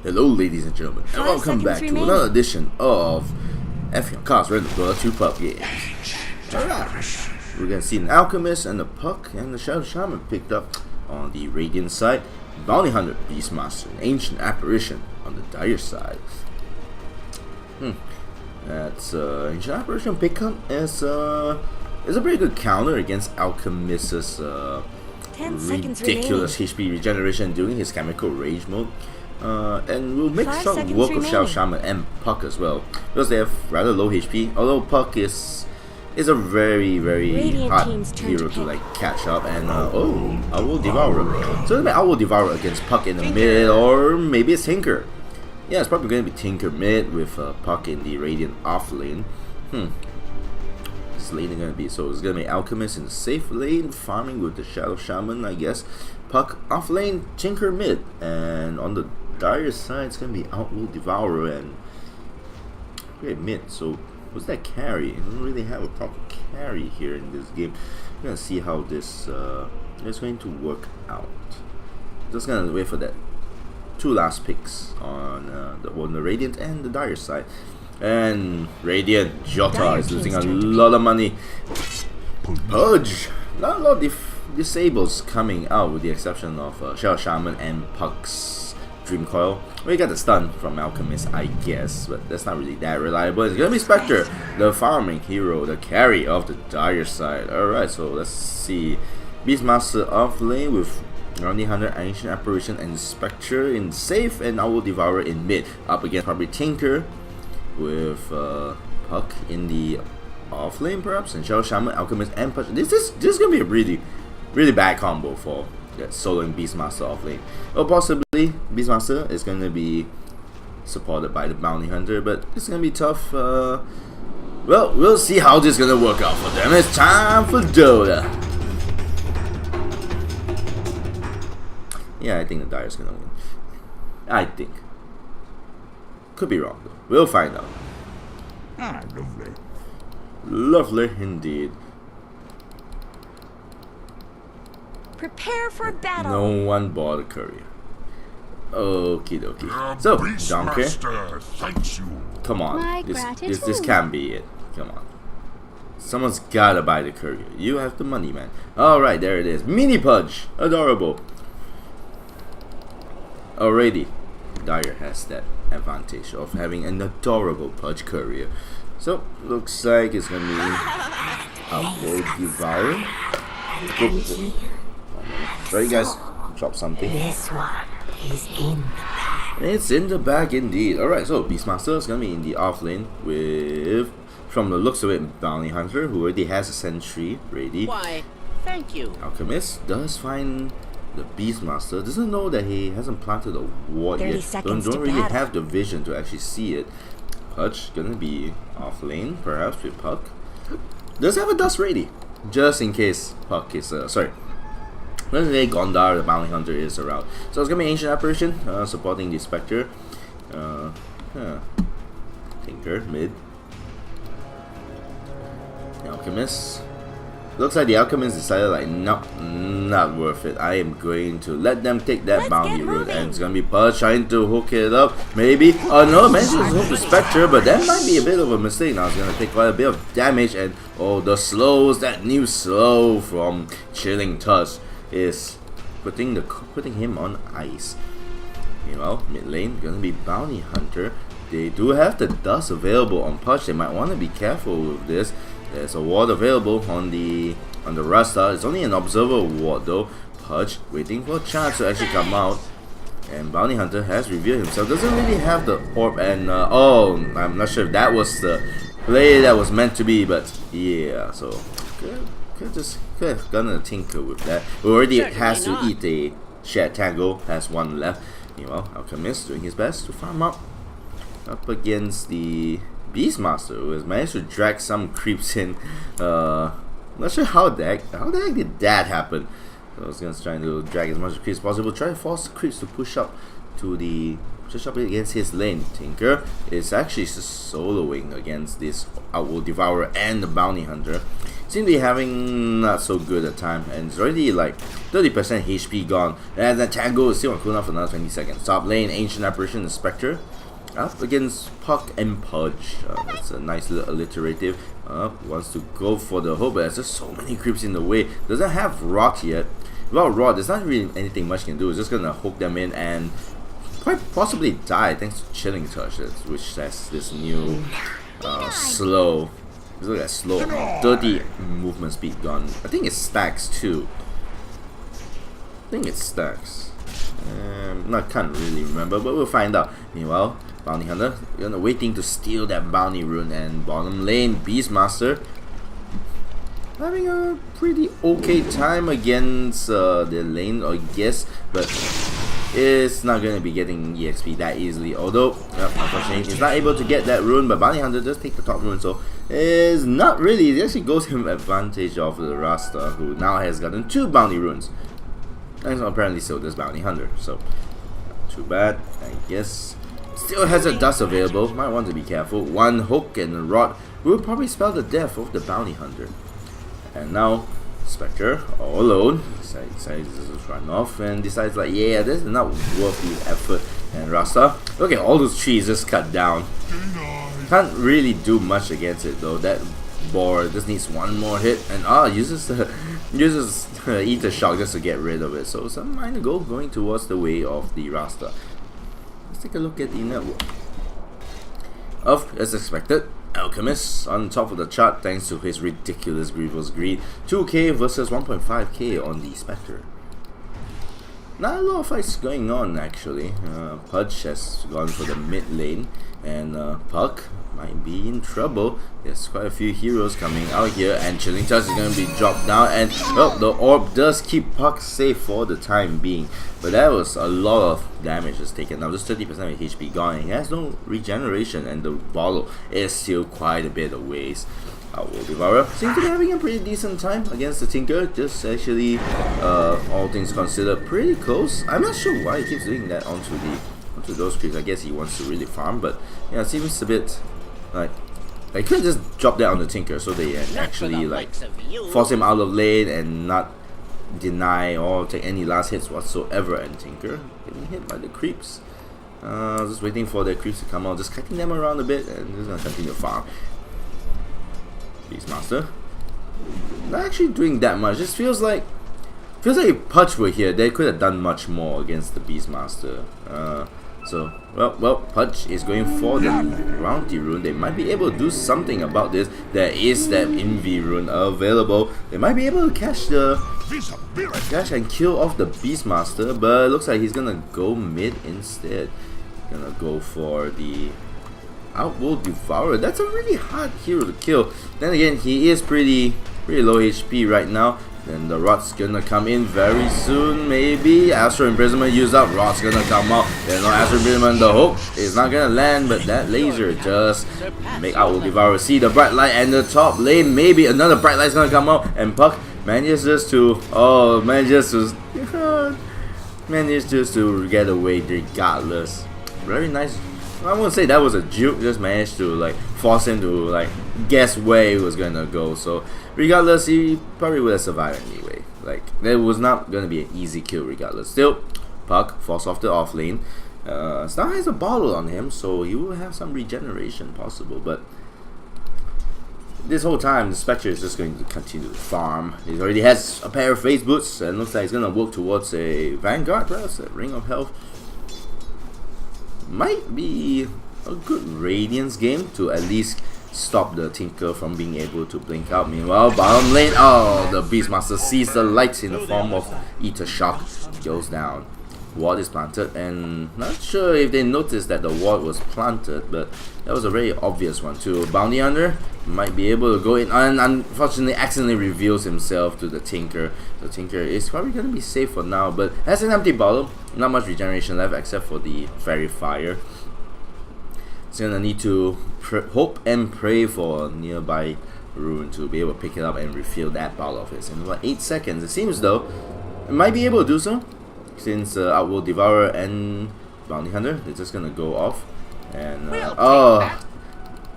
Hello ladies and gentlemen, and welcome back to another edition of Ephyon Cards Random Draw 2 Puck Games. Alright, we're gonna see an Alchemist and a Puck and the Shadow Shaman picked up on the Radiant side, Bounty Hunter, Beastmaster, and Ancient Apparition on the Dire side. That's Ancient Apparition pickup is a pretty good counter against Alchemist's ridiculous HP regeneration during his Chemical Rage mode. And we'll make short work of Shadow Shaman and Puck as well, because they have rather low HP, although Puck is a very hard hero to like catch up. And I will Devourer. So it'll be I will Devourer against Puck in the mid, or maybe it's Tinker. Yeah, it's probably going to be Tinker mid with Puck in the Radiant off lane. This lane is going to be, so it's going to be Alchemist in the safe lane, farming with the Shadow Shaman, I guess. Puck off lane, Tinker mid, and on the Dire side it's going to be Outlaw Devourer and mid. So what's that carry? I don't really have a proper carry here in this game. We're going to see how this is going to work out. Just going to wait for that two last picks on the Radiant and the Dire side. And Radiant, Jota is losing a lot of money. Purge, not a lot of disables coming out with the exception of Shadow Shaman and Puck's Dream Coil. We got the stun from Alchemist, I guess, but that's not really that reliable. It's gonna be Spectre, the farming hero, the carry of the Dire side. Alright, so let's see. Beastmaster off lane with Bounty Hunter, Ancient Apparition, and Spectre in safe, and I will Devourer in mid. Up against probably Tinker with Puck in the off lane perhaps, and Shadow Shaman, Alchemist, and Puck. This is gonna be a really bad combo for soloing Beastmaster off lane. Or possibly Beastmaster is going to be supported by the Bounty Hunter, but it's going to be tough. Well, we'll see how this is going to work out for them. It's time for Dota. Yeah, I think the Dire is going to win. I think. Could be wrong though. We'll find out. Lovely. Lovely indeed. Prepare for battle. No one bought a courier. Okie dokie. So, Donkey. Thanks you. Come on. This can't be it. Come on. Someone's gotta buy the courier. You have the money, man. Alright, there it is. Mini Pudge. Adorable. Already, Dire has that advantage of having an adorable Pudge courier. So, looks like it's gonna be Outlaw Devourer. Sorry, you guys, drop something. This one is in the bag. It's in the bag indeed. Alright, so Beastmaster is gonna be in the off lane with, from the looks of it, Bounty Hunter, who already has a sentry ready. Why, thank you. Alchemist does find the Beastmaster, doesn't know that he hasn't planted a ward yet. Don't really have the vision to actually see it. Pudge gonna be off lane, perhaps with Puck. Does have a dust ready, just in case Puck is sorry. Let's say Gondar, the Bounty Hunter, is around. So it's gonna be Ancient Apparition, supporting the Spectre. Tinker, mid. The Alchemist. Looks like the Alchemist decided like, not worth it. I am going to let them take that bounty route, and it's gonna be Pudge trying to hook it up. Maybe. Oh no, managed to hook the Spectre, but that might be a bit of a mistake. Now it's gonna take quite a bit of damage, and the slows, that new slow from Chilling Touch is putting him on ice. Meanwhile, mid lane gonna be Bounty Hunter. They do have the dust available on Pudge. They might want to be careful with this. There's a ward available on the Rasta. It's only an observer ward though. Pudge waiting for a chance to actually come out, and Bounty Hunter has revealed himself. Doesn't really have the orb, and I'm not sure if that was the play that was meant to be, but yeah. So could have done a Tinker with that. Who already has to eat a Shared Tango, has one left. Meanwhile, Alchemist doing his best to farm up against the Beastmaster, who has managed to drag some creeps in. Not sure how the heck did that happen. So I was gonna try to drag as much creeps as possible, try to force the creeps to push up against his lane. Tinker is actually soloing against this Outlaw Devourer and the Bounty Hunter. seem to be having not so good a time, and it's already like 30% HP gone. And the Tango is still on cooldown for another 20 seconds. Top lane, Ancient Apparition and Spectre up against Puck and Pudge. That's a nice little alliterative. Wants to go for the hook, but there's just so many creeps in the way. Doesn't have Rot yet. Without Rot, there's not really anything much can do. It's just gonna hook them in and quite possibly die thanks to Chilling Touch, which has this new slow. Look at slow, 30 movement speed gone. I think it stacks too. Can't really remember, but we'll find out. Meanwhile, Bounty Hunter, waiting to steal that bounty rune, and bottom lane, Beastmaster having a pretty okay time against the lane, I guess, but it's not going to be getting EXP that easily. Although, unfortunately, he's not able to get that rune, but Bounty Hunter does take the top rune, so it's not really. It actually goes him advantage of the Rasta, who now has gotten 2 bounty runes. And apparently so does Bounty Hunter, so too bad, I guess. Still has a dust available, might want to be careful. One hook and a rod will probably spell the death of the Bounty Hunter. And now Spectre, all alone, decides to just run off and decides like, yeah, this is not worth the effort. And Rasta, look at all those trees just cut down. Can't really do much against it though. That boar just needs one more hit, and uses Ether Shock just to get rid of it. So some minor goal going towards the way of the Rasta. Let's take a look at the network. As expected, Alchemist on top of the chart thanks to his ridiculous Grievous Greed. 2k versus 1.5k on the Spectre. Not a lot of fights going on actually. Pudge has gone for the mid lane, and Puck might be in trouble. There's quite a few heroes coming out here, and Chilling Touch is going to be dropped down, and the orb does keep Puck safe for the time being. But that was a lot of damage that's taken. Now just 30% of HP gone, and he has no regeneration, and the bottle is still quite a bit of ways. Outworld Devourer seems to be having a pretty decent time against the Tinker. Just actually, all things considered, pretty close. I'm not sure why he keeps doing that onto those creeps. I guess he wants to really farm, but yeah, it seems a bit like they could just drop that on the Tinker so they actually like force him out of lane and not deny or take any last hits whatsoever. And Tinker getting hit by the creeps. Just waiting for the creeps to come out, just cutting them around a bit, and just gonna continue to farm. Beastmaster not actually doing that much. Just feels like if Pudge were here, they could have done much more against the Beastmaster. So well, Pudge is going for the Bounty rune. They might be able to do something about this. There is that Envy rune available. They might be able to catch and kill off the Beastmaster, but it looks like he's gonna go mid instead. Gonna go for the Outworld Devourer. That's a really hard hero to kill. Then again, he is pretty low HP right now. Then the Rod's gonna come in very soon, maybe. Astral Imprisonment used up, Rod's gonna come out. There's no Astral Imprisonment, the hook is not gonna land, but that laser just make Outworld Devourer see the bright light and the top lane. Maybe another bright light's gonna come out, and Puck manages to get away regardless. Very nice. I won't say that was a juke, just managed to like force him to like guess where he was gonna go. So regardless, he probably would have survived anyway. Like that was not gonna be an easy kill regardless. Still, Puck falls off the off lane. Star has a bottle on him, so he will have some regeneration possible. But this whole time, the Spectre is just going to continue to farm. He already has a pair of face boots, and looks like he's gonna work towards a Vanguard, perhaps a Ring of Health. Might be a good Radiance game to at least stop the Tinker from being able to blink out. Meanwhile, bottom lane, the Beastmaster sees the lights in the form of Ether Shock, goes down. Ward is planted, and not sure if they noticed that the ward was planted, but that was a very obvious one too. Bounty Hunter might be able to go in, and unfortunately accidentally reveals himself to the Tinker. The Tinker is probably going to be safe for now, but has an empty bottle, not much regeneration left except for the Fairy Fire. He's going to need to hope and pray for a nearby rune to be able to pick it up and refill that bottle of his in about 8 seconds. It seems though it might be able to do so, since Outworld Devourer and Bounty Hunter, they're just gonna go off. And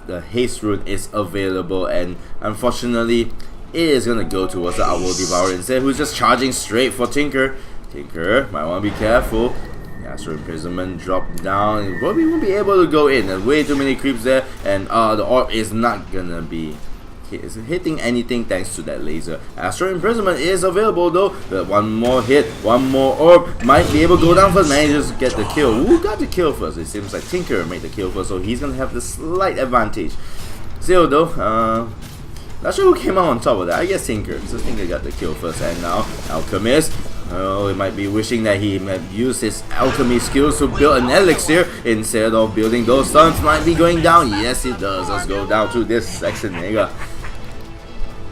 the haste rune is available, and unfortunately is gonna go towards the Outworld Devourer instead, who's just charging straight for Tinker. Tinker might want to be careful. Astral Imprisonment dropped down. He probably won't be able to go in. There's way too many creeps there, and the orb is not gonna be hitting anything thanks to that laser. Astral Imprisonment is available though, but one more hit, one more orb might be able to go down first. Manages to get the kill. Who got the kill first? It seems like Tinker made the kill first, so he's gonna have the slight advantage. Still though, not sure who came out on top of that. I guess Tinker. So Tinker got the kill first, and now Alchemist. Oh, he might be wishing that he might use his alchemy skills to build an elixir instead of building those stuns. Might be going down. Yes, it does. Let's go down to this section, nigga.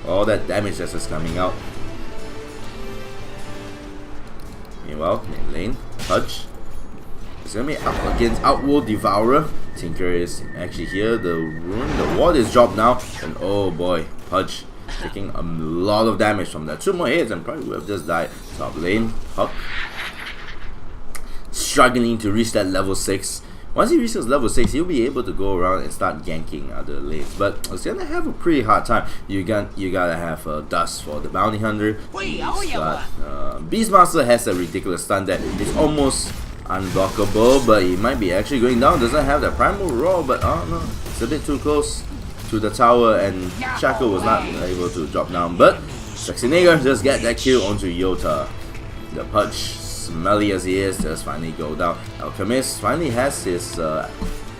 All that damage that's just coming out. Meanwhile, mid lane, Pudge. It's gonna be up against Outworld Devourer. Tinker is actually here. The ward is dropped now, and oh boy, Pudge taking a lot of damage from that. 2 more hits and probably would have just died. Top lane, Puck struggling to reach that level 6. Once he reaches level 6, he'll be able to go around and start ganking other lanes. But it's gonna have a pretty hard time. You gotta have Dust for the Bounty Hunter. Beastmaster has a ridiculous stun that is almost unblockable, but he might be actually going down. Doesn't have that Primal Roar, but oh no, it's a bit too close to the tower, and Shackle was not able to drop down. But Schwarzenegger just get that kill onto Yota. The Pudge, smelly as he is, just finally go down. Alchemist finally has his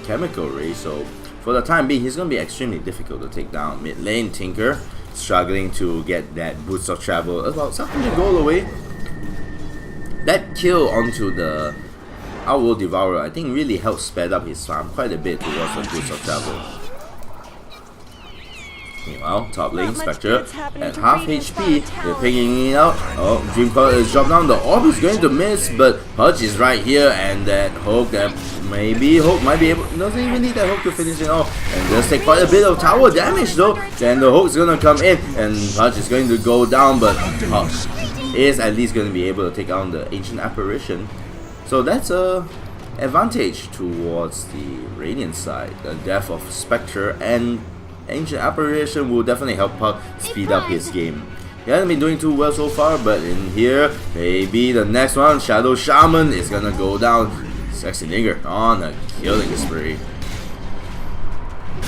chemical ray, so for the time being, he's gonna be extremely difficult to take down. Mid lane, Tinker struggling to get that boots of travel, about 700 gold away. That kill onto the Outworld Devourer, I think, really helped sped up his farm quite a bit towards the boots of travel. Meanwhile, top lane, Spectre at half HP, they're picking it out. Oh, Dreamcoil is dropped down, the orb is going to miss, but Pudge is right here, and that hook that maybe Hook might be able, doesn't even need that hook to finish it off, and does take quite a bit of tower damage though. Then the hook's gonna come in, and Pudge is going to go down, but Pudge is at least going to be able to take on the Ancient Apparition. So that's a advantage towards the Radiant side. The death of Spectre and Ancient Apparition will definitely help Puck speed up his game. He hasn't been doing too well so far, but in here, maybe the next one, Shadow Shaman, is gonna go down. Sexy Nigger on a killing spree.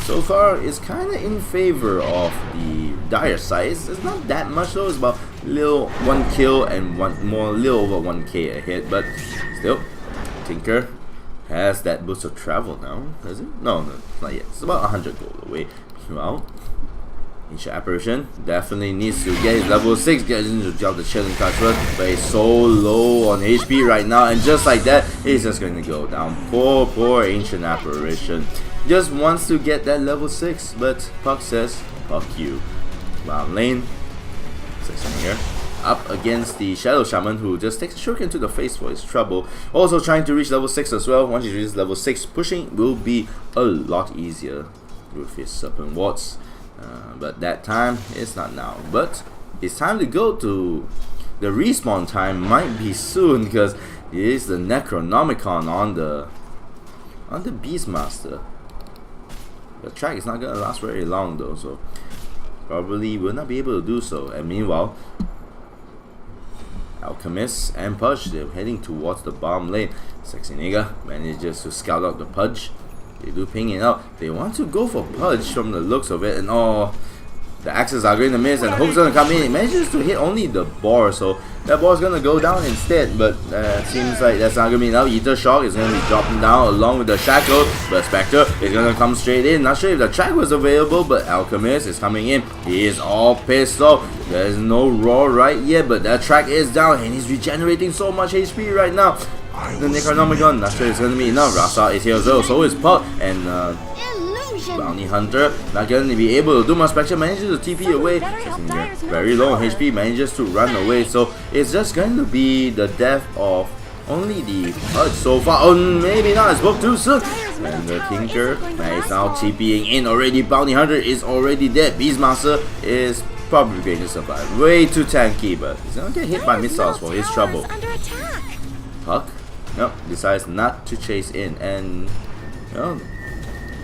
So far, it's kinda in favor of the Dire side. It's not that much though, it's about little 1 kill and little over 1k a hit, but still, Tinker has that boost of travel now, is it? No, not yet. It's about 100 gold away. Well, Ancient Apparition definitely needs to get his level 6, get into the chilling card first, but he's so low on HP right now, and just like that, he's just going to go down. Poor Ancient Apparition. Just wants to get that level 6, but Puck says, fuck you. Bottom lane, 6 here. Up against the Shadow Shaman, who just takes a shuriken to the face for his trouble. Also trying to reach level 6 as well. Once he reaches level 6, pushing will be a lot easier with his Serpent Wards. But that time is not now. But it's time to go to the respawn time. Might be soon, because it is the Necronomicon on the Beastmaster. The track is not gonna last very long though, so probably will not be able to do so. And meanwhile, Alchemist and Pudge, they're heading towards the bottom lane. Sexy Nigga manages to scout out the Pudge. They do ping it out. They want to go for Pudge from the looks of it, and oh, the axes are going to miss, and Hook's gonna come in. He manages to hit only the boar, so that boar's gonna go down instead. But seems like that's not gonna be enough. Ether Shock is gonna be dropping down along with the Shackle, but Spectre is gonna come straight in. Not sure if the track was available, but Alchemist is coming in. He is all pissed off. There's no roar right yet, but that track is down, and he's regenerating so much HP right now. The Necronomicon, not sure it's gonna be enough. Rasa is here as well, so is Puck, and Bounty Hunter not gonna be able to do much. Spectre manages to TP away. Very low on HP, manages to run away, so it's just going to be the death of only the Pudge so far. Oh, maybe not, I spoke too soon. And the Tinker is now TPing in already. Bounty Hunter is already dead. Beastmaster is probably going to survive. Way too tanky, but he's gonna get hit by missiles for his trouble. Puck, nope, decides not to chase in, and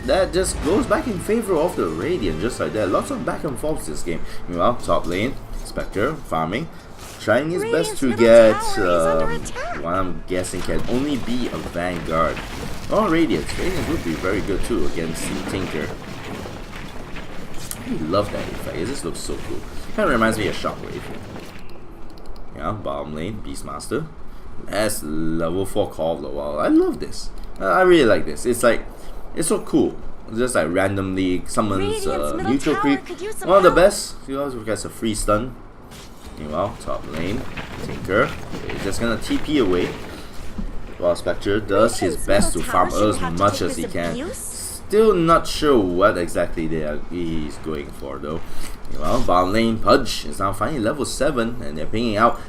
that just goes back in favor of the Radiant, just like that. Lots of back and forths this game. Meanwhile, top lane, Spectre farming, trying his best to get what I'm guessing can only be a Vanguard. Oh, Radiance would be very good too against the Tinker. I love that effect. It just looks so cool. Kind of reminds me of Shockwave. Yeah, bottom lane, Beastmaster. That's level 4 Call of the Wild. I love this. I really like this. It's like, it's so cool. Just like randomly summons neutral creep. One of the best. You also gets a free stun. Meanwhile, top lane, Tinker is just gonna TP away. While Spectre does his best to farm as much as he can. Still not sure what exactly he's going for though. Meanwhile, bottom lane, Pudge is now finally level 7 and they're pinging out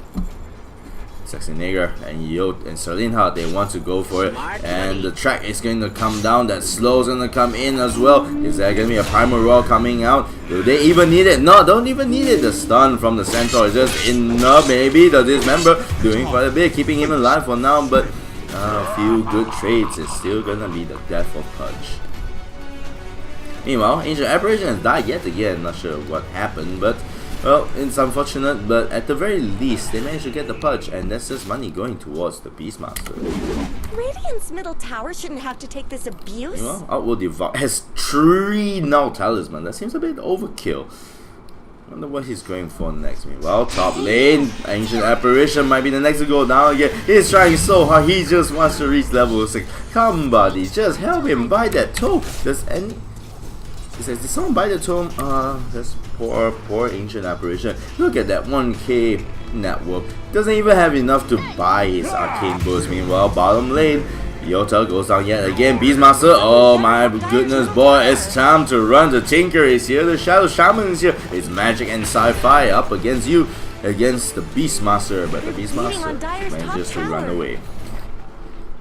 Sexy Nigger and Yot and Serlin Hart. They want to go for it, and the track is going to come down. That slow's going to come in as well. Is there going to be a Primal Roar coming out? Do they even need it? No, don't even need it. The stun from the Centaur is just enough. Maybe the Dismember doing quite a bit, keeping him alive for now, but a few good trades is still going to be the death of Pudge. Meanwhile, Ancient Apparition has died yet again. Not sure what happened, but well, it's unfortunate, but at the very least, they managed to get the Pudge, and that's just money going towards the Beastmaster. Radiant's middle tower shouldn't have to take this abuse. Well, Outworld Devour has 3 now Talisman. That seems a bit overkill. I wonder what he's going for next. Meanwhile, top lane, Ancient Apparition might be the next to go down again. He's trying so hard, he just wants to reach level 6. Come, buddy, just help him buy that tome. Did someone buy the tome? That's poor Ancient Apparition. Look at that 1k network. Doesn't even have enough to buy his Arcane Boost. Meanwhile, bottom lane, Yota goes down yet again. Beastmaster, oh my goodness, boy, it's time to run. The Tinker is here, the Shadow Shaman is here. It's Magic and Sci-Fi up against you, against the Beastmaster, but the Beastmaster manages to run away.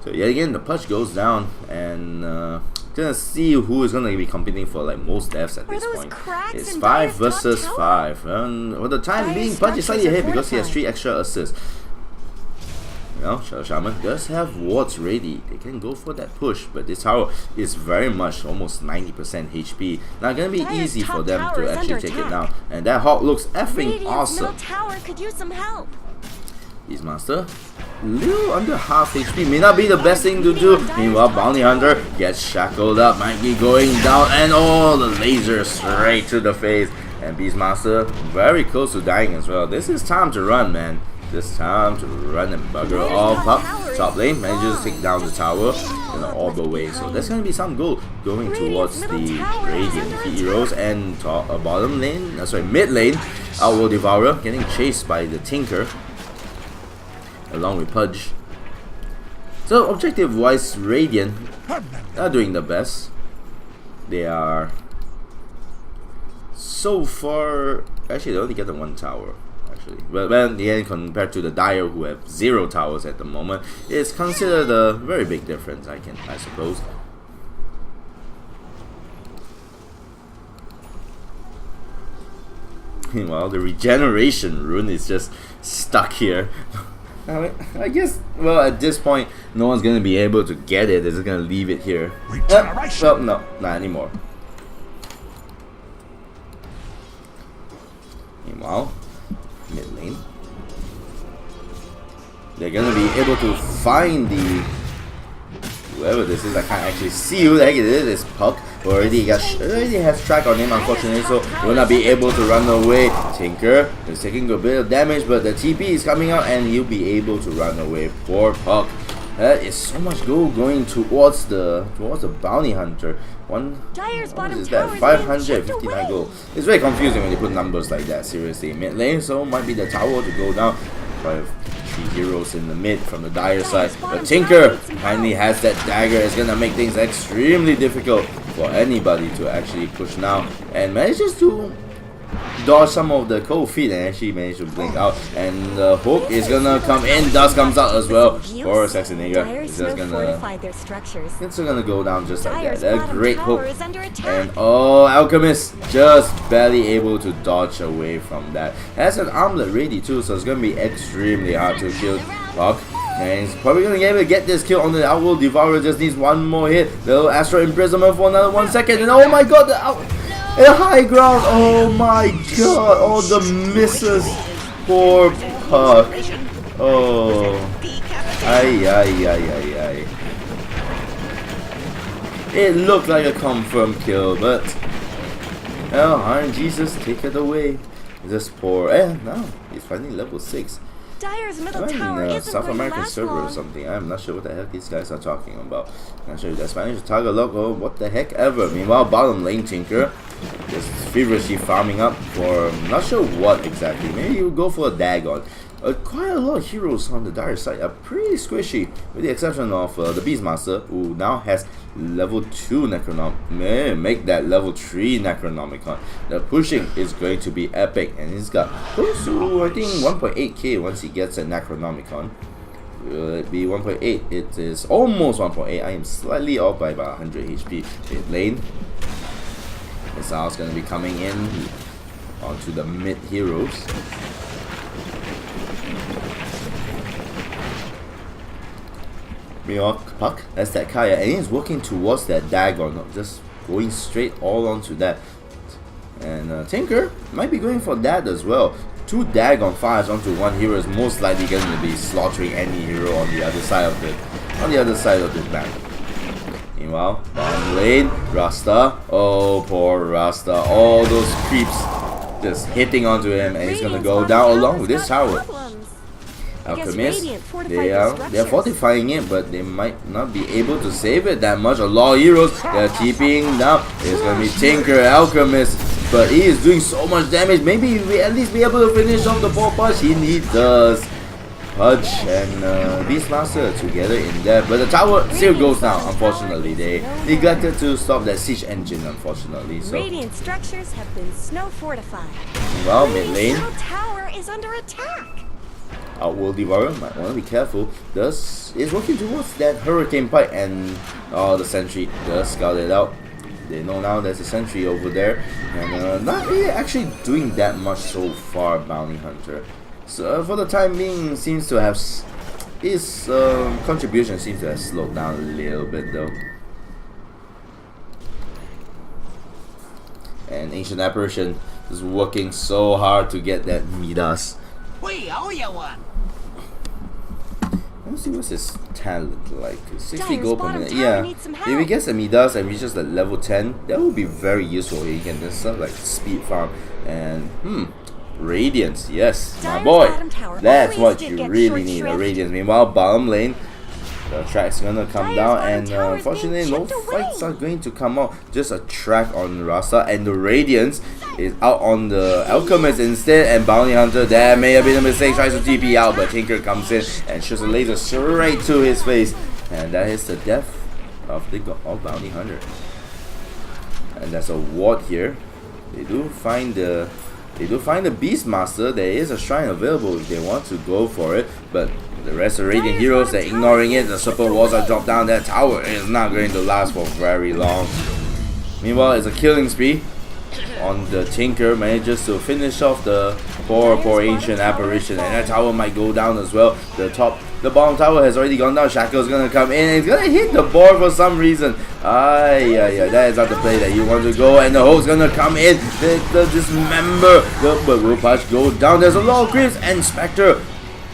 So yet again, the Pudge goes down, and gonna see who is gonna be competing for like most deaths at this point. It's 5 versus 5. For the time being, Pudge is slightly ahead because he has 3 extra assists. You know, Shadow Shaman does have wards ready. They can go for that push, but this tower is very much almost 90% HP. Not gonna be easy for them to actually take it down. And that Hawk looks effing awesome. Beastmaster, little under half HP, may not be the best thing to do. Meanwhile, Bounty Hunter gets shackled up, might be going down, and oh, the laser straight to the face. And Beastmaster very close to dying as well. This is time to run, man. This time to run and bugger off. Up top lane manages to take down the tower in an orb away. So there's gonna be some gold going towards the Radiant heroes. And bottom lane, mid lane, Outworld Devourer getting chased by the Tinker along with Pudge. So objective wise, Radiant are doing the best. They are so far, actually they only get the 1 tower actually, but then the end compared to the Dire who have 0 towers at the moment, it's considered a very big difference, I suppose. Meanwhile, the regeneration rune is just stuck here. I guess, well, at this point, no one's going to be able to get it. They're just going to leave it here. Well, no, not anymore. Meanwhile, mid lane, they're going to be able to find the... whoever this is, I can't actually see who the heck it is. It's Puck. Already has track on him, unfortunately, so will not be able to run away. Tinker is taking a bit of damage, but the TP is coming out and he'll be able to run away. Poor Puck. That is so much gold going towards the Bounty Hunter. What is that? 559 gold. It's very confusing when you put numbers like that, seriously. Mid lane, so might be the tower to go down. 3 heroes in the mid from the Dire side, but Tinker finally has that dagger. It's gonna make things extremely difficult for anybody to actually push now, and manages to dodge some of the cold feet and actually managed to blink out. And the hook is gonna come in. Dust comes out as well for Sexy Nigger. It's just gonna go down just like that. A great hook. And oh, Alchemist just barely able to dodge away from that. Has an armlet ready too, so it's gonna be extremely hard to kill Puck. And he's probably gonna be able to get this kill on the Outworld Devourer. Just needs one more hit. Little Astral Imprisonment for another 1 second. And oh my god, the high ground. Oh my god. Oh, the misses. Poor Puck. Oh. Ay. It looked like a confirmed kill, but well, Iron Jesus, take it away. This poor. No, he's finally level 6. Dire's middle I'm tower in a isn't South going to American last server or long. something. I'm not sure what the heck these guys are talking about. Not sure if they're Spanish or Tagalog or what the heck ever. Meanwhile, bottom lane Tinker just feverishly farming up for not sure what exactly. Maybe he'll go for a Dagon. Quite a lot of heroes on the Dire side are pretty squishy, with the exception of the Beastmaster, who now has level 2 Necronomicon. Make that level 3 Necronomicon. The pushing is going to be epic, and he's got close to, I think, 1.8k once he gets a Necronomicon. Will it be 1.8? It is almost 1.8. I am slightly off by about 100 HP. Mid lane. Missile's going to be coming in onto the mid heroes. Meanwhile, Puck has that Kaya, and he's working towards that Dagon, just going straight all onto that. And Tinker might be going for that as well. 2 Dagon fires onto 1 hero is most likely going to be slaughtering any hero on the other side of the map. Meanwhile, bottom lane, Rasta. Oh, poor Rasta. All those creeps just hitting onto him, and he's gonna go down along with this tower. Alchemist, they're fortifying it, but they might not be able to save it that much. A lot of heroes, they're TPing down. It's gonna be Tinker, Alchemist, but he is doing so much damage. Maybe we at least be able to finish off the ball punch. He does. Pudge and Beastmaster together in there, but the tower still goes down. Unfortunately, they neglected to stop that siege engine. Unfortunately, so Radiant structures have been snow fortified. well, mid lane. Middle tower is under attack. Outworld Devourer might want to be careful. Thus is working towards that Hurricane Pike, and the sentry does scout it out. They know now there's a sentry over there, and not really actually doing that much so far. Bounty Hunter, so for the time being, seems to have his contribution seems to have slowed down a little bit though. And Ancient Apparition is working so hard to get that Midas. We owe you one. Let's see what's his talent like. 60 Dire's gold per bottom minute. tower Yeah. needs some If he help. gets a Midas and reaches the level 10, that would be very useful. He can just sort of like speed farm and Radiance, yes, my Dire's boy. bottom tower That's always what did you get really short need, a shrift. Radiance. Meanwhile, bottom lane, the track's gonna come Dire's down, bottom and tower is being unfortunately no chipped fights away. are going to come out. Just a track on Rasa, and the Radiance is out on the Alchemist instead, and Bounty Hunter, that may have been a mistake, tries to TP out, but Tinker comes in and shoots a laser straight to his face, and that is the death of Bounty Hunter. And that's a ward here. They do find the Beastmaster. There is a shrine available if they want to go for it, but the rest of Radiant heroes, they're ignoring it. The support walls are dropped down. That tower is not going to last for very long. Meanwhile, it's a killing spree on the Tinker. Manages to finish off the poor Ancient Apparition, and that tower might go down as well. The bottom tower has already gone down. Shackle's gonna come in and he's gonna hit the board for some reason. That is not the play that you want to go, and the host gonna come in. The dismember, but will Patch go down. There's a lot of creeps, and Spectre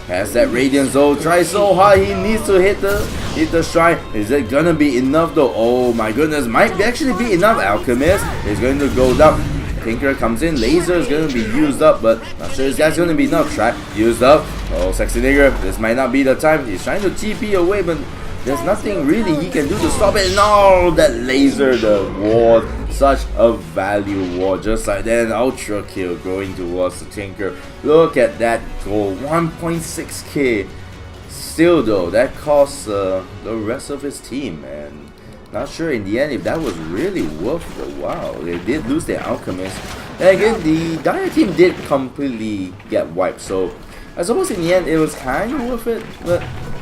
has that Radiance though. Tries so hard, he needs to hit the shrine. Is it gonna be enough though? Oh my goodness, might actually be enough. Alchemist is going to go down. Tinker comes in, laser is going to be used up, but not sure this guy's going to be enough. Track used up. Oh, Sexy Nigger, this might not be the time. He's trying to TP away, but there's nothing really he can do to stop it. No, that laser, the ward, such a value ward. Just like that, an ultra kill going towards the Tinker. Look at that goal, 1.6k. Still though, that costs the rest of his team, and not sure in the end if that was really worth the while. They did lose their Alchemist. And again, the Dire team did completely get wiped, so I suppose in the end it was kind of worth it, but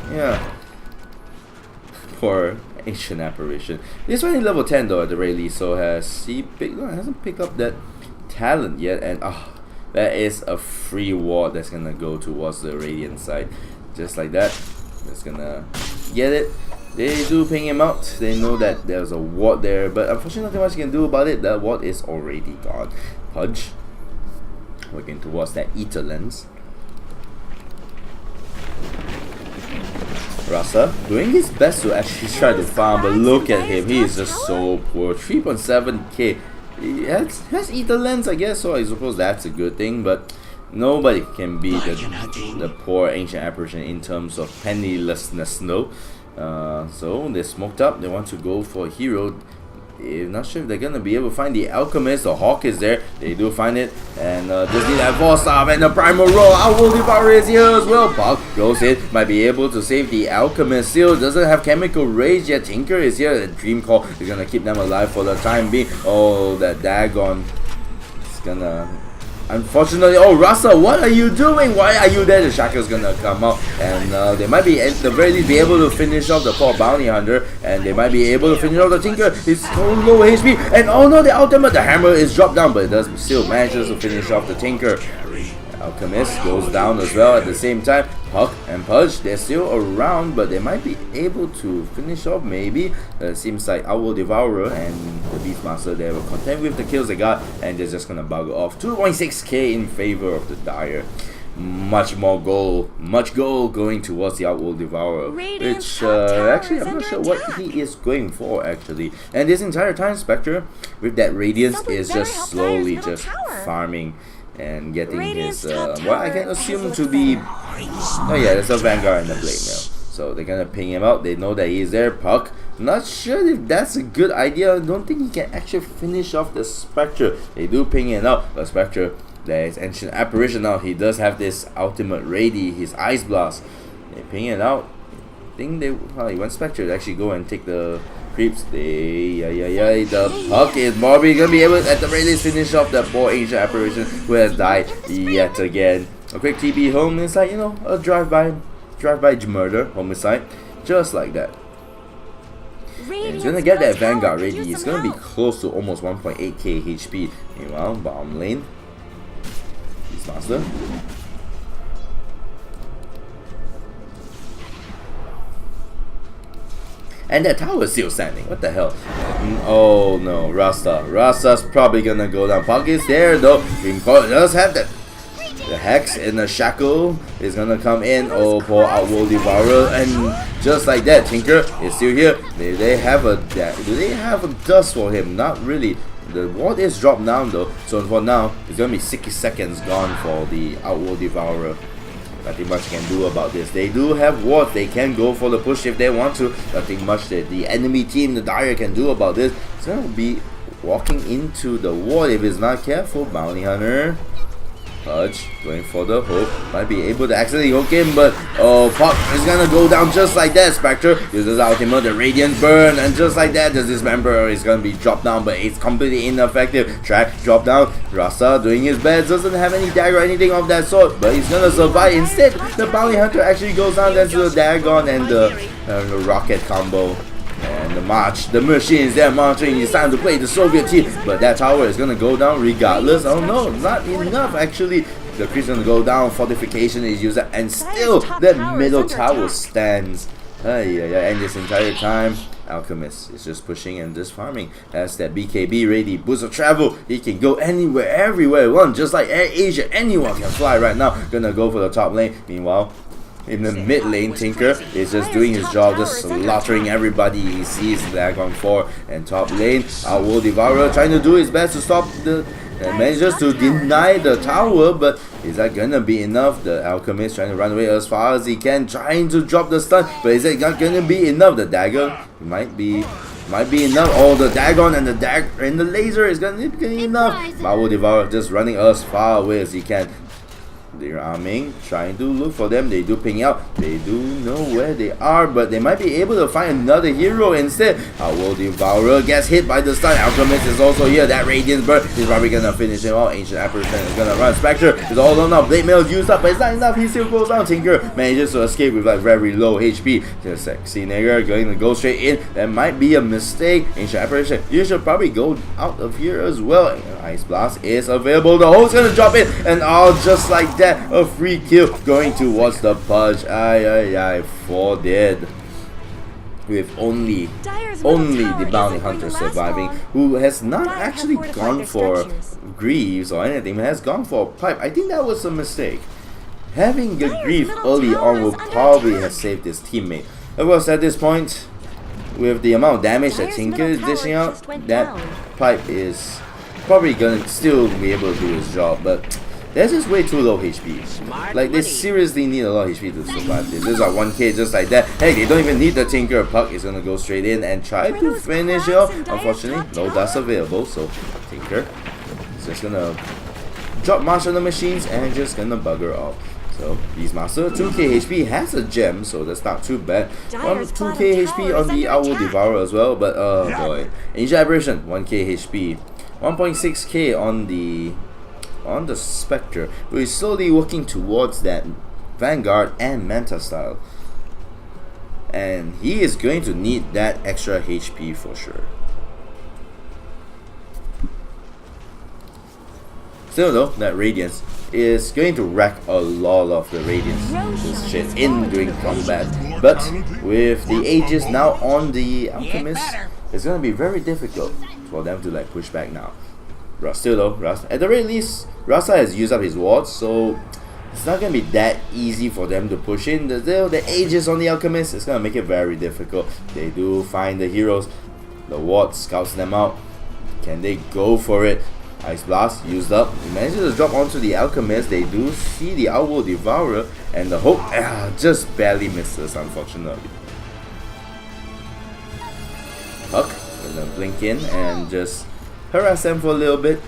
yeah. Poor Ancient Apparition. He's only level 10 though at the very least, so hasn't picked up that talent yet, and that is a free ward that's gonna go towards the Radiant side. Just like that. Just gonna get it. They do ping him out. They know that there's a ward there, but unfortunately nothing much you can do about it. That ward is already gone. Pudge working towards that Ether lens. Rasa doing his best to actually try to farm, but look at him. He is just so poor. 3.7k. He has Ether lens, I guess, so I suppose that's a good thing, but nobody can beat the poor Ancient Apparition in terms of pennilessness, no. So they smoked up. They want to go for a hero. I'm not sure if they're gonna be able to find the Alchemist. The Hawk is there. They do find it, and just need that 4-star and the Primal Roll. Owl Devourer is here as well. Puck goes in, might be able to save the Alchemist. Still doesn't have Chemical Rage yet. Tinker is here. The Dream Call is gonna keep them alive for the time being. Oh, that Dagon is gonna. Unfortunately, oh Rasa, what are you doing? Why are you there? The Shackle's gonna come out, and they might be at the very least be able to finish off the poor Bounty Hunter, and they might be able to finish off the Tinker. He's so low HP, and oh no, the ultimate, the hammer is dropped down, but it does still manages to finish off the Tinker. Alchemist goes down as well at the same time. Puck and Pudge, they're still around, but they might be able to finish off maybe. Seems like Owl Devourer and the Beastmaster, they were content with the kills they got, and they're just gonna bugger off. 2.6k in favor of the Dire. Much gold going towards the Owl Devourer, which actually I'm not sure what he is going for actually. And this entire time, Spectre with that Radiance is just slowly just farming and getting his what I can assume to be, oh yeah, there's a Vanguard and a Blade Mail. So they're gonna ping him out. They know that he's there. Puck, not sure if that's a good idea. I don't think he can actually finish off the Spectre. They do ping him out. The Spectre, there is Ancient Apparition now. He does have this ultimate Rady, his Ice Blast. They ping it out. I think they, he went Spectre to actually go and take the creeps. The Puck is probably gonna be able at the very least finish off that poor Ancient Apparition who has died yet again. A quick TP home is like, you know, a drive-by murder, homicide, just like that. And he's gonna get that Vanguard ready. He's gonna be close to almost 1.8k HP. Meanwhile, bottom lane, Beastmaster. And that tower is still standing. What the hell? Oh no, Rasta's probably gonna go down. Puck is there though. Dream Call does have that. The Hex in the Shackle is gonna come in. Oh, poor Owl Devourer, and just like that, Tinker is still here. Do they have a dust for him? Not really. The ward is dropped down though, so for now it's gonna be 60 seconds gone for the Owl Devourer. Nothing much can do about this. They do have wards. They can go for the push if they want to. Nothing much that the enemy team, the Dire, can do about this. It's gonna be walking into the ward if it's not careful. Bounty Hunter. Pudge going for the hook. Might be able to accidentally hook him, but oh, Puck is gonna go down just like that. Spectre uses ultimate, the Radiant Burn, and just like that, the Dismember is gonna be dropped down, but it's completely ineffective. Track drop down. Rasa doing his best, doesn't have any dagger or anything of that sort, but he's gonna survive. Instead, the Bounty Hunter actually goes down to the Dagon and the Rocket combo. And the March, the machine is there marching. It's time to play the Soviet team, but that tower is gonna go down regardless. Oh no, not enough actually. The creep's gonna go down. Fortification is used, and still that middle tower stands. And this entire time, Alchemist is just pushing and just farming. Has that BKB ready, boost of travel. He can go anywhere, everywhere. One just like Air Asia, anyone can fly right now. Gonna go for the top lane. Meanwhile, in the mid lane, Tinker is just doing his job, just slaughtering everybody he sees. Dagon 4 and top lane, Owl Devourer trying to do his best to stop the manages to deny the tower, but is that gonna be enough? The Alchemist trying to run away as far as he can, trying to drop the stun, but is it not gonna be enough? The dagger might be enough. Oh, the Dagon and the dagger and the laser is gonna be enough. Owl Devourer just running as far away as he can. They're arming, trying to look for them. They do ping out. They do know where they are, but they might be able to find another hero instead. Owl Devourer gets hit by the stun. Alchemist is also here. That Radiance Burn is probably gonna finish him off. Ancient Apparition is gonna run. Spectre is all done now. Blade Mail is used up, but it's not enough. He still goes down. Tinker manages to escape with like very low HP. Just sexy nigger going to go straight in. That might be a mistake. Ancient Apparition, you should probably go out of here as well. Ice Blast is available. The hole's gonna drop in, and all just like that, a free kill going towards the Pudge. Aye, 4 dead. With only the bounty hunter surviving, who has not actually gone for Greaves or anything, but has gone for a pipe. I think that was a mistake. Having the Greave early on will probably have saved his teammate. Of course, at this point, with the amount of damage that Tinker is dishing out, that pipe is probably gonna still be able to do his job, but that's just way too low HP. Like, they seriously need a lot of HP to survive this. This is like 1k just like that. Hey, they don't even need the Tinker. Puck is gonna go straight in and try to finish it off. Unfortunately, no dust available, so Tinker is just gonna drop March on the machines and just gonna bugger off. So, Beastmaster, 2k HP, has a gem, so that's not too bad. 2k HP on the Owl Devourer as well, but oh boy. Ancient Aberration, 1k HP. 1.6k on the Spectre, who is slowly working towards that Vanguard and Manta style. And he is going to need that extra HP for sure. Still though, that Radiance is going to rack a lot of the Radiance shit in during combat. But with the Aegis now on the Alchemist, it's going to be very difficult for them to like push back now. Still though, at the very least, Rasa has used up his wards, so it's not going to be that easy for them to push in. The Aegis on the Alchemist is going to make it very difficult. They do find the heroes, the ward scouts them out. Can they go for it? Ice Blast used up. He manages to drop onto the Alchemist. They do see the Owl Devourer, and the hook just barely misses, unfortunately. Puck gonna blink in and just harass them for a little bit.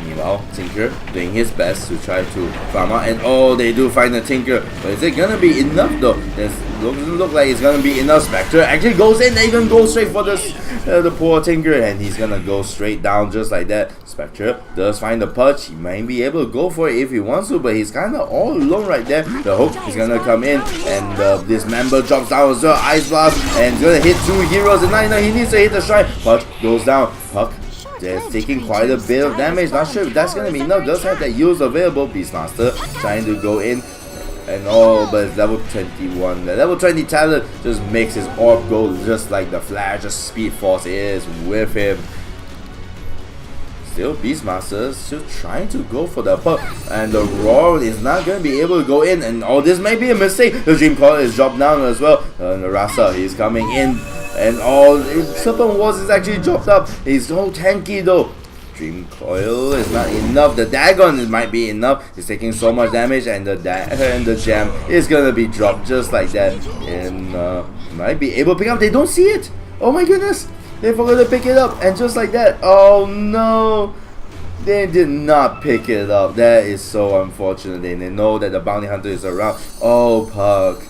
Meanwhile, Tinker doing his best to try to farm out, and oh, they do find the Tinker, but is it gonna be enough though? Doesn't look like it's gonna be enough. Spectre actually goes in, they even go straight for this the poor Tinker, and he's gonna go straight down just like that. Spectre does find the Pudge. He might be able to go for it if he wants to, but he's kinda all alone right there. The hook is gonna come in, and this member drops down as well. Ice Blast, and he's gonna hit 2 heroes, and now he needs to hit the shrine. Puck goes down. Puck they're taking quite a bit of damage. Not sure if that's gonna be enough. Does have that use available. Beastmaster trying to go in, and oh, but it's level 21. The level 20 talent just makes his orb go just like the Flash. The Speed Force is with him. Still, Beastmaster still trying to go for the puck, and the Roar is not going to be able to go in, and oh, this may be a mistake. The Dream Coil is dropped down as well, and the Rasa is coming in, and oh, Serpent Wars is actually dropped up. He's so tanky though. Dream Coil is not enough. The Dagon might be enough. He's taking so much damage, and the Gem is going to be dropped just like that, and might be able to pick up. They don't see it. Oh my goodness. They forgot to pick it up, and just like that, oh no, they did not pick it up. That is so unfortunate. They know that the bounty hunter is around. Oh, Puck,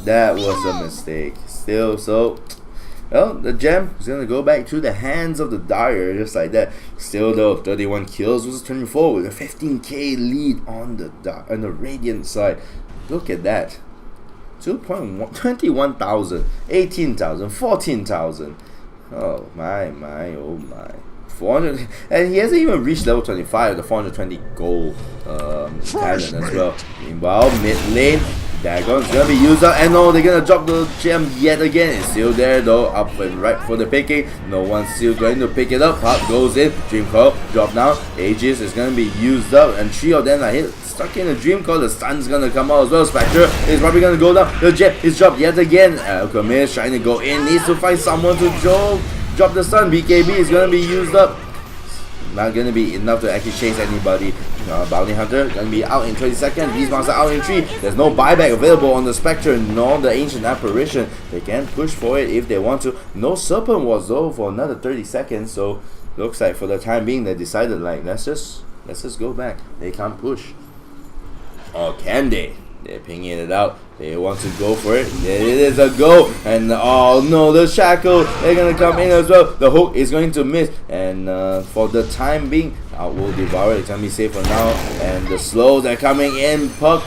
that was a mistake. Still, so, well, the gem is gonna go back to the hands of the Dire, just like that. Still though, 31 kills versus 24 with a 15k lead on the Radiant side. Look at that, 2.1, 21,000, 18,000, 14,000. Oh my, oh my. 400, and he hasn't even reached level 25, the 420 gold talent as well. Meanwhile, mid lane, Dagon's gonna be used up, and no, they're gonna drop the gem yet again. It's still there though, up and right for the picking. No one's still going to pick it up. Pop goes in, Dream Coil drop down. Aegis is gonna be used up, and 3 of them are hit. Stuck in the Dream Coil, the stun's gonna come out as well. Spectre is probably gonna go down. The gem is dropped yet again. Alchemist trying to go in, needs to find someone to drop the stun. BKB is gonna be used up. Not gonna be enough to actually chase anybody. Bounty Hunter gonna be out in 20 seconds. Beastmaster out in 3. There's no buyback available on the Spectre nor the Ancient Apparition. They can push for it if they want to. No Serpent Wars though for another 30 seconds. So looks like for the time being they decided like let's just go back. They can't push. Or can they? They're pinging it out. They want to go for it. It is a go. And oh no, the shackle. They're going to come in as well. The hook is going to miss. And for the time being, Owl Devourer is going to be safe for now. And the slows are coming in. Puck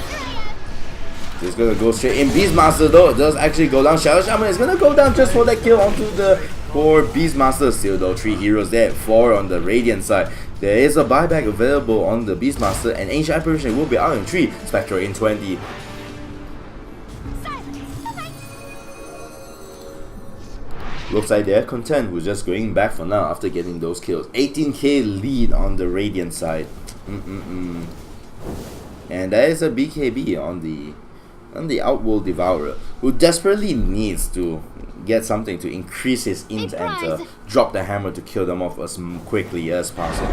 Just gonna go straight in. Beastmaster though does actually go down. Shadow Shaman is gonna go down just for that kill onto the poor Beastmaster. Still though, 3 heroes there, 4 on the Radiant side. There is a buyback available on the Beastmaster, and Ancient Apparition will be out in 3. Spectre in 20. Looks like they're content with just going back for now after getting those kills. 18k lead on the Radiant side. And there is a BKB on the Outworld Devourer, who desperately needs to get something to increase his int and drop the hammer to kill them off as quickly as possible.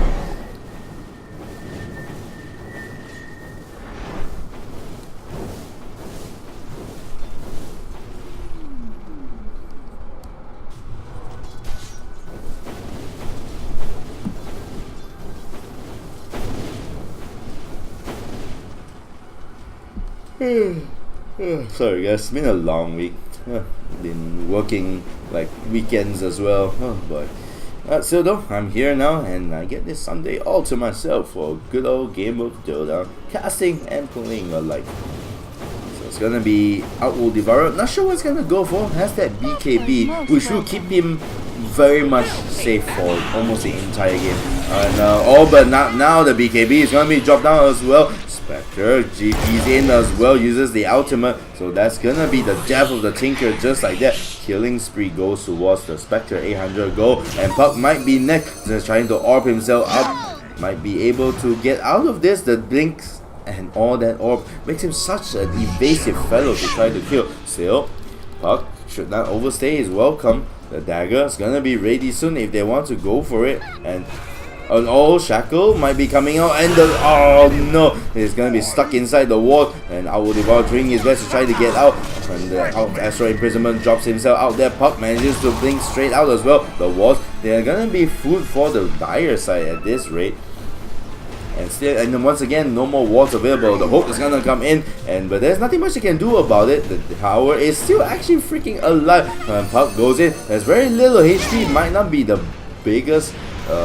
Sorry guys, it's been a long week. Been working like weekends as well. Oh boy. So though, I'm here now and I get this Sunday all to myself for a good old game of Dota, casting and playing alike. So it's gonna be Outworld Devourer. Not sure what it's gonna go for. Has that BKB, which will keep him very much safe for almost the entire game. But not now. The BKB is gonna be dropped down as well. Spectre GP's in as well, uses the ultimate, so that's gonna be the death of the Tinker just like that. Killing spree goes towards the Spectre, 800 gold, and Puck might be next, just trying to orb himself up. Might be able to get out of this. The blinks and all that orb makes him such an evasive fellow to try to kill. Still, Puck should not overstay his welcome. The dagger is gonna be ready soon if they want to go for it, and an old shackle might be coming out, and oh no, he's gonna be stuck inside the wall, and Outworld Devourer doing his best to try to get out, and the Astral Imprisonment drops himself out there. Puck manages to blink straight out as well. The walls, they're gonna be food for the dire side at this rate. And still, and then once again, no more walls available. The hook is gonna come in, but there's nothing much you can do about it. The tower is still actually freaking alive. When Puck goes in, there's very little HP. Might not be the biggest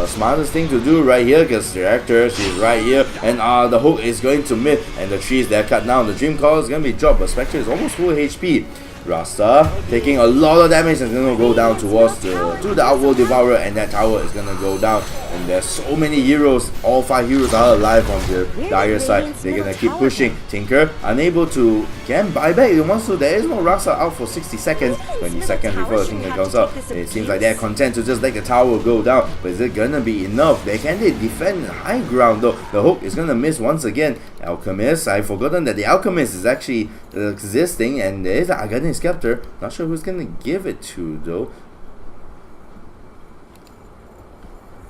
smartest thing to do right here, because the reactor, she's right here, and the hook is going to mid, and the trees they're cut down. The Dream Call is gonna be dropped, but Spectre is almost full HP. Rasta taking a lot of damage and gonna go down towards the Outworld Devourer, and that tower is gonna go down. And there's so many heroes, all 5 heroes are alive on the dire side. They're gonna keep pushing. Tinker unable to can buy back if he wants to. There is no Rasta out for 60 seconds, 20 seconds before the Tinker comes out. It seems like they're content to just let the tower go down, but is it gonna be enough? Can they defend high ground though? The hook is gonna miss once again. Alchemist, I've forgotten that the Alchemist is actually existing, and there is an Aghanim Scepter. Not sure who's gonna give it to though.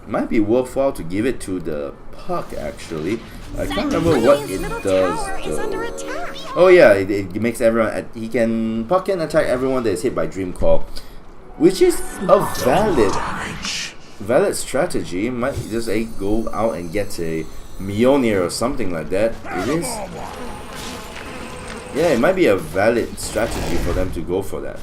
Might be worthwhile to give it to the Puck actually. I can't remember what it does though. Oh yeah, it makes everyone, Puck can attack everyone that is hit by Dream Call, which is a valid strategy. Might just go out and get a Mjolnir or something like that. It is, yeah, it might be a valid strategy for them to go for that.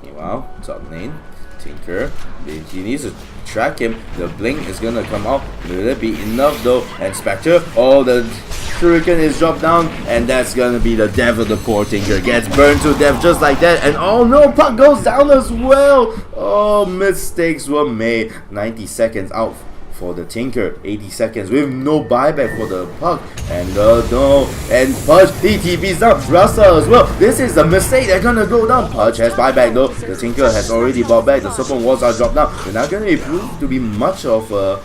Meanwhile, top lane, Tinker, he needs to track him. The blink is gonna come out. Will it be enough though? And Spectre, oh, the Shuriken is dropped down, and that's gonna be the death of the poor Tinker. Gets burned to death just like that, and oh no, Puck goes down as well. Oh, mistakes were made. 90 seconds out for the Tinker, 80 seconds with no buyback for the Puck, and no, and Pudge, TTB's down, Rasta as well. This is a mistake, they're gonna go down. Pudge has buyback though, the Tinker has already bought back, the Serpent Walls are dropped down. They're not gonna be proved to be much of a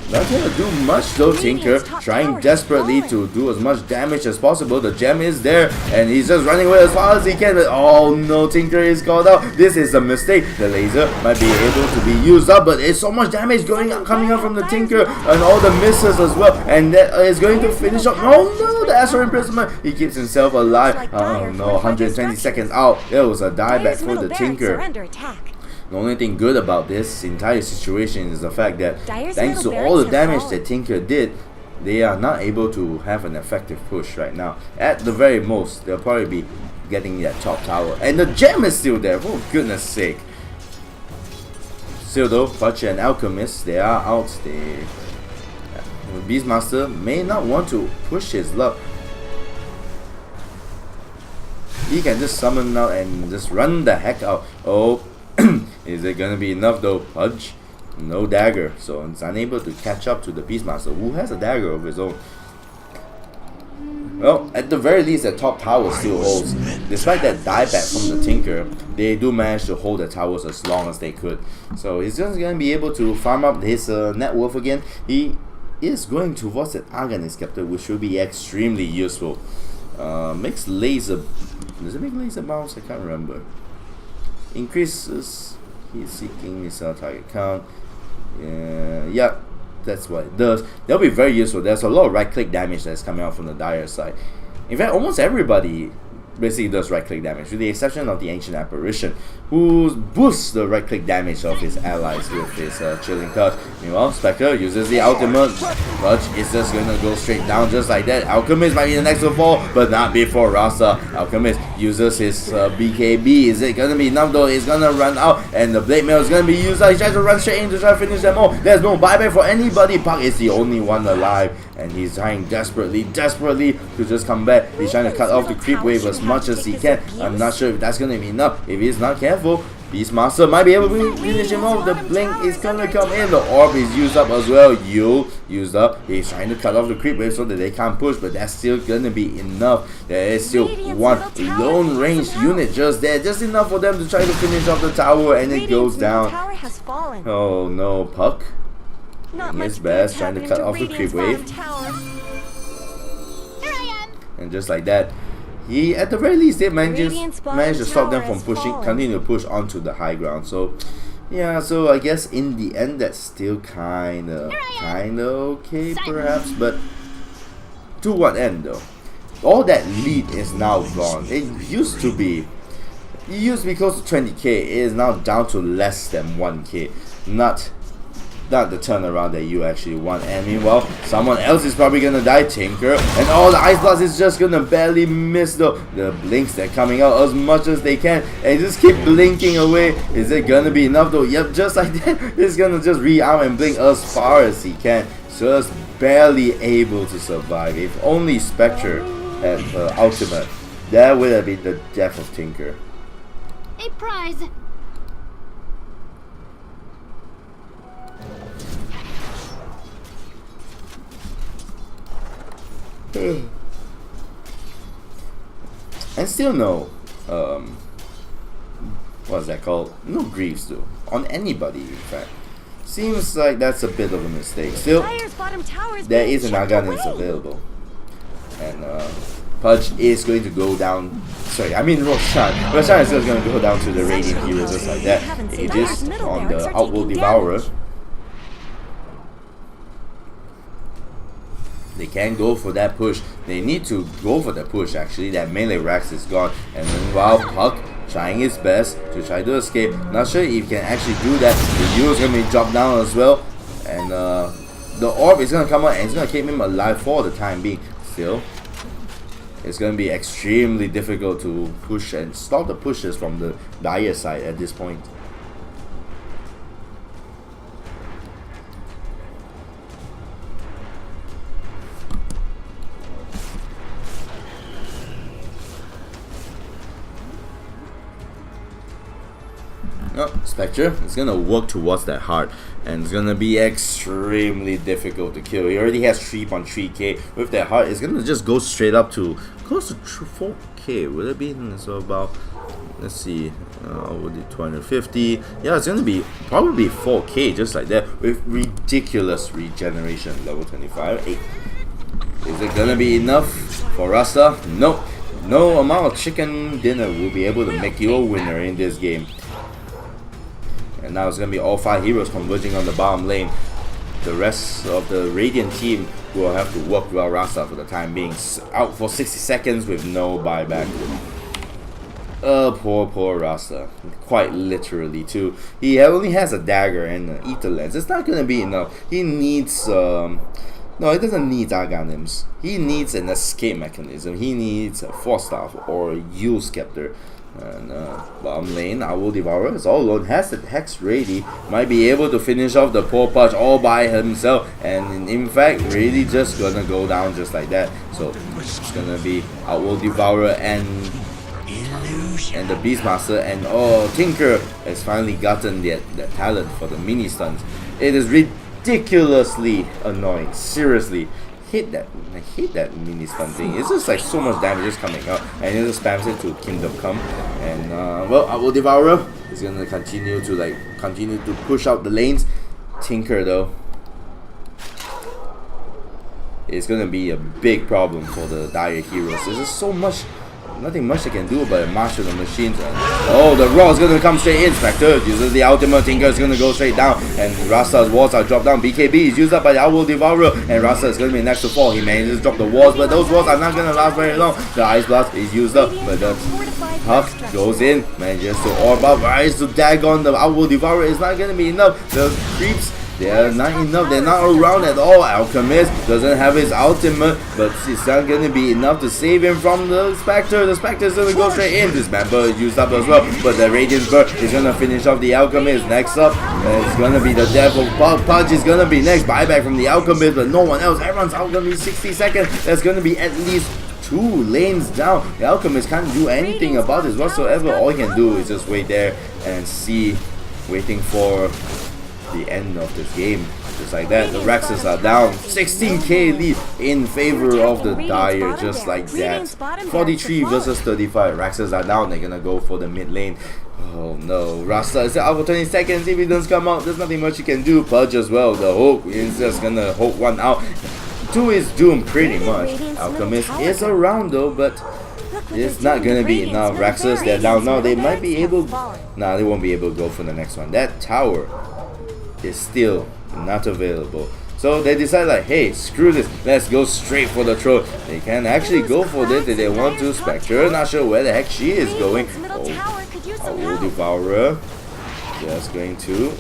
not gonna do much though. Tinker trying desperately to do as much damage as possible. The gem is there, and he's just running away as far as he can. But oh no, Tinker is called out. This is a mistake. The laser might be able to be used up, but it's so much damage coming out from the Tinker, and all the misses as well. And that is going to finish up. Oh no, the Astral Imprisonment. He keeps himself alive. Oh no, 120 seconds out. It was a dieback for the Tinker. The only thing good about this entire situation is the fact that thanks to all the damage that Tinker did, they are not able to have an effective push right now. At the very most, they'll probably be getting that top tower. And the gem is still there, for goodness sake. Still though, Pudge and Alchemist, they are out. Beastmaster may not want to push his luck. He can just summon out and just run the heck out. Oh, is it gonna be enough though? Pudge, no dagger, so it's unable to catch up to the Beastmaster, who has a dagger of his own. Well, at the very least, the top tower still holds. Despite that dieback from the Tinker, they do manage to hold the towers as long as they could. So he's just gonna be able to farm up his net worth again. He is going towards that Arcanist Scepter, which will be extremely useful. Makes laser. Does it make laser bounce? I can't remember. Increases. He's seeking missile target count. Yeah, that's what it does. That'll be very useful. There's a lot of right click damage that's coming out from the Dire side. In fact, almost everybody basically does right click damage, with the exception of the Ancient Apparition, who boosts the right click damage of his allies with his Chilling Touch. Meanwhile, Spectre uses the ultimate. Touch is just gonna go straight down just like that. Alchemist might be the next to fall, but not before Rasa. Alchemist uses his BKB. Is it gonna be enough though? It's gonna run out, and the Blade Mail is gonna be used out. He tries to run straight in to try to finish them all. There's no buyback for anybody. Puck is the only one alive, and he's trying desperately to just come back. He's trying to cut off the creep wave as much as he can. I'm not sure if that's gonna be enough. If he's not careful, Beastmaster might be able to finish him off. The blink is gonna come in. The orb is used up as well. Used up. He's trying to cut off the creep wave so that they can't push, but that's still gonna be enough. There is still one lone ranged unit just there, just enough for them to try to finish off the tower, and it goes down. Oh no, Puck doing his best, trying to cut off the creep wave. And just like that, he at the very least did manage to stop them from continue to push onto the high ground. So yeah, so I guess in the end that's still kinda okay perhaps, but to what end though? All that lead is now gone. It used to be close to 20k. It is now down to less than 1k. Not the turnaround that you actually want. And meanwhile, someone else is probably gonna die. Tinker, and all the Ice Blast is just gonna barely miss though. The blinks, they're coming out as much as they can, and just keep blinking away. Is it gonna be enough though? Yep, just like that. He's gonna just re-arm and blink as far as he can. Just barely able to survive. If only Spectre had her ultimate, that would have been the death of Tinker. A prize. And still no, what's that called? No griefs though, on anybody in fact. Seems like that's a bit of a mistake. Still, there is an Arcanist available. And Pudge is going to go down, sorry, I mean Roshan. Roshan is just going to go down to the Radiant Hero just like that. Aegis on the Outworld Devourer. They can go for that push. They need to go for the push actually. That melee Rax is gone. And meanwhile, Puck trying his best to try to escape. Not sure if he can actually do that. The Euro is going to be dropped down as well. And the orb is going to come out and it's going to keep him alive for the time being. Still, it's going to be extremely difficult to push and stop the pushes from the Dire side at this point. Oh, Spectre is gonna work towards that heart, and it's gonna be extremely difficult to kill. He already has 3.3k with that heart. It's gonna just go straight up to close to 4k. Would it be so about? Let's see. Would it 250? Yeah, it's gonna be probably 4k just like that with ridiculous regeneration. Level 25. 8. Is it gonna be enough for Rasa? Nope. No amount of chicken dinner will be able to make you a winner in this game. And now it's going to be all 5 heroes converging on the bottom lane. The rest of the Radiant team will have to work well Rasa for the time being. Out for 60 seconds with no buyback. Poor Rasa. Quite literally too. He only has a dagger and an ether lens. It's not going to be enough. He needs... no, he doesn't need Arganims. He needs an escape mechanism. He needs a Force Staff or a Yule Scepter. And bottom lane, Owl Devourer is all alone, has the Hex ready, might be able to finish off the poor Pudge all by himself, and in fact, really just gonna go down just like that. So it's gonna be Owl Devourer and the Beastmaster, and oh, Tinker has finally gotten that talent for the mini stuns. It is ridiculously annoying, seriously. I hate that mini stun thing. It's just like so much damage just coming out, and it just spams it to Kingdom Come. And well, Owl Devourer is gonna continue to push out the lanes. Tinker though, it's gonna be a big problem for the Dire Heroes. There's just nothing much they can do about it. Marshal the machines. Oh, the Raw is gonna come straight in. Spectre uses the ultimate. Tinker is gonna go straight down, and Rasta's walls are dropped down. BKB is used up by the Owl Devourer, and Rasta is gonna be next to fall. He manages to drop the walls, but those walls are not gonna last very long. The Ice Blast is used up, but the Huck goes in, manages to orb up, rise to Dagon. The Owl Devourer is not gonna be enough. The creeps, they're not enough, they're not around at all. Alchemist doesn't have his ultimate, but it's not gonna be enough to save him from the Spectre. The Spectre is gonna go straight in. This Member is used up as well, but the Radiance Burst is gonna finish off the Alchemist. Next up, it's gonna be the death of Pudge is gonna be next. Buyback from the Alchemist, but no one else. Everyone's out gonna be 60 seconds. There's gonna be at least 2 lanes down. The Alchemist can't do anything about this whatsoever. All he can do is just wait there and see, waiting for the end of this game. Just like that, the Rexes are down. 16k lead in favor of the Dire, just like that. 43 versus 35. Rexes are down, they're gonna go for the mid lane. Oh no, Rasta is out for 20 seconds. If he doesn't come out, there's nothing much you can do. Pudge as well, the hook is just gonna hook one out to his doom pretty much. Alchemist is around though, but it's not gonna be enough. Rexes, they're down now. They might be able, nah, they won't be able to go for the next one. That tower is still not available. So they decide like, hey, screw this, let's go straight for the throne. They can actually go for this if they want to. Spectre, not sure where the heck she is going. Oh, Owl Devourer just going to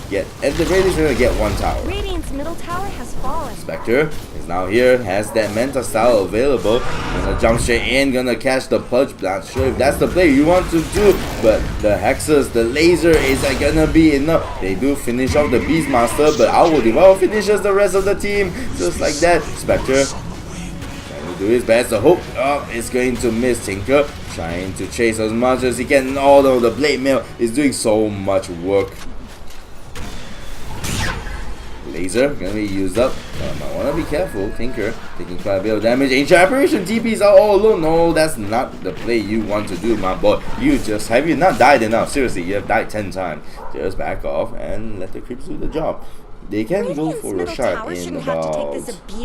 get, and the Radiant's gonna get 1 tower. Radiant's middle tower has fallen. Spectre is now here, has that Manta style available. Gonna jump straight in, gonna catch the Pudge. Not sure if that's the play you want to do, but the Hexes, the laser is gonna be enough. They do finish off the Beastmaster, but Owl Devourer finishes the rest of the team. Just like that. Spectre trying to do his best. The hook up is going to miss. Tinker trying to chase as much as he can, although the Blade Mail is doing so much work. Laser gonna be used up. I wanna be careful. Tinker taking quite a bit of damage. Ancient Apparition TPs are all alone. No, that's not the play you want to do, my boy. You just, have you not died enough? Seriously, you have died 10 times. Just back off and let the creeps do the job. They can go for Rashad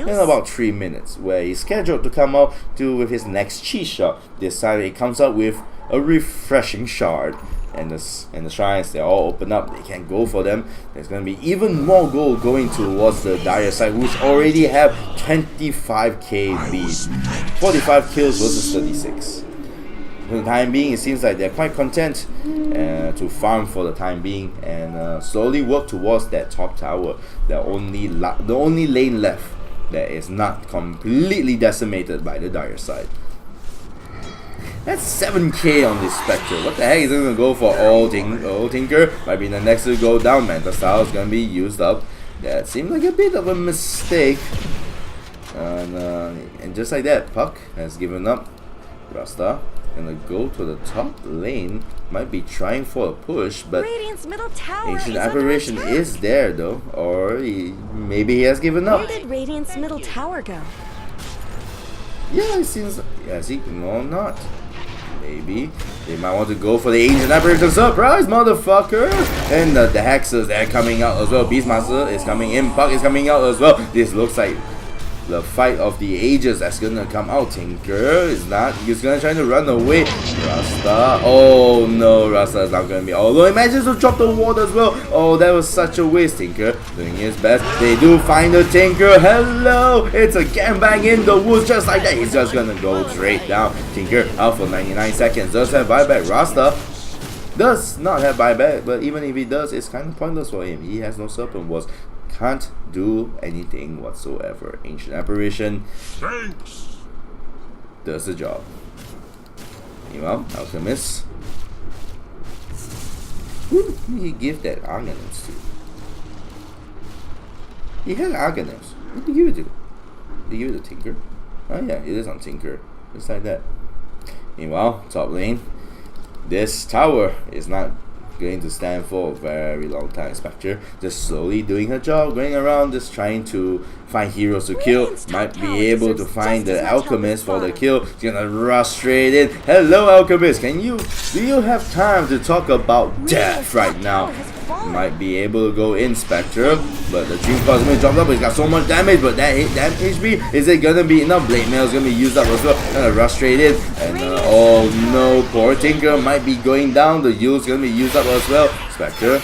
in about 3 minutes, where he's scheduled to come out with his next cheese shot. This time he comes out with a refreshing shard. And the shrines, they're all open up. They can go for them. There's going to be even more gold going towards the Dire side, which already have 25k lead. 45 kills versus 36. For the time being, it seems like they're quite content to farm for the time being and slowly work towards that top tower. The only lane left that is not completely decimated by the Dire side. That's 7k on this Spectre. What the heck is it gonna go for? All Tinker might be the next to go down. Manta Style is gonna be used up. That seemed like a bit of a mistake. And just like that, Puck has given up. Rasta gonna go to the top lane. Might be trying for a push, but Ancient Apparition is there though. Or maybe he has given up. Where did Radiant's middle tower go? Yeah, it seems. No, not. Maybe they might want to go for the Ancient Apparition. Surprise, motherfucker! And the Hexes, they're coming out as well. Beastmaster is coming in. Puck is coming out as well. This looks like the fight of the ages that's gonna come out. Tinker is not. He's gonna try to run away. Rasta. Oh no, Rasta is not gonna be. Although he manages to drop the ward as well. Oh, that was such a waste. Tinker doing his best. They do find the Tinker. Hello! It's a gangbang in the woods just like that. He's just gonna go straight down. Tinker out for 99 seconds. Does have buyback. Rasta does not have buyback, but even if he does, it's kind of pointless for him. He has no Serpent Wards. Can't do anything whatsoever. Ancient Apparition does the job. Meanwhile, Alchemist. Who did he give that Argonauts to? He had Argonauts. What did he give it to? Did he give it to Tinker? Oh yeah, it is on Tinker. Just like that. Meanwhile, top lane. This tower is not going to stand for a very long time. Spectre just slowly doing her job, going around just trying to find heroes to kill. Might be able to find the Alchemist for the kill. He's gonna rush straight in. Hello Alchemist, do you have time to talk about death right now? Might be able to go in Spectre, but the Dream Claw is gonna drop up. He's got so much damage, but that HP, is it gonna be enough? Blade Mail is gonna be used up as well. Gonna rush straight in, and oh no, poor Tinker might be going down. The Yule's gonna be used up as well. Spectre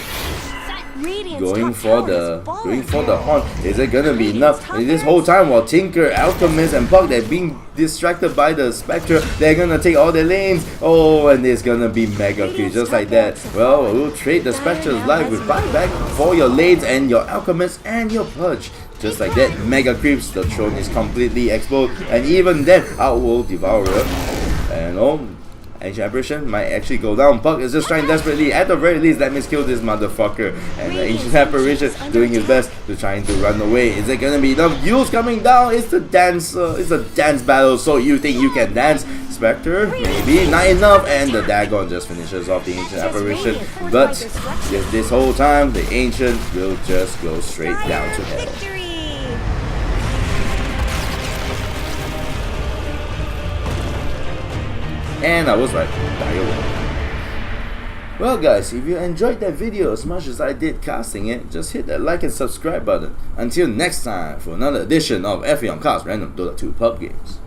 going for the horn. Is it gonna be enough? This whole time while Tinker, Alchemist, and Puck, they're being distracted by the Spectre, they're gonna take all their lanes. Oh, and there's gonna be mega creep just like that. Well, we'll trade the Spectre's life with buyback for your lanes and your Alchemist and your Purge. Just like that, mega creeps. The throne is completely exposed, and even then, Outworld Devourer and Ancient Apparition might actually go down. Puck is just trying desperately, at the very least, let me kill this motherfucker. And the Ancient Apparition doing his best to trying to run away. Is it gonna be enough? Yule's coming down. It's a dance battle. So you think you can dance? Spectre, maybe not enough, and the Dagon just finishes off the Ancient Apparition. But this whole time, the Ancient will just go straight down to hell. And I was right, well guys, if you enjoyed that video as much as I did casting it, just hit that like and subscribe button. Until next time for another edition of Ephyon Cast Random Dota 2 Pub Games.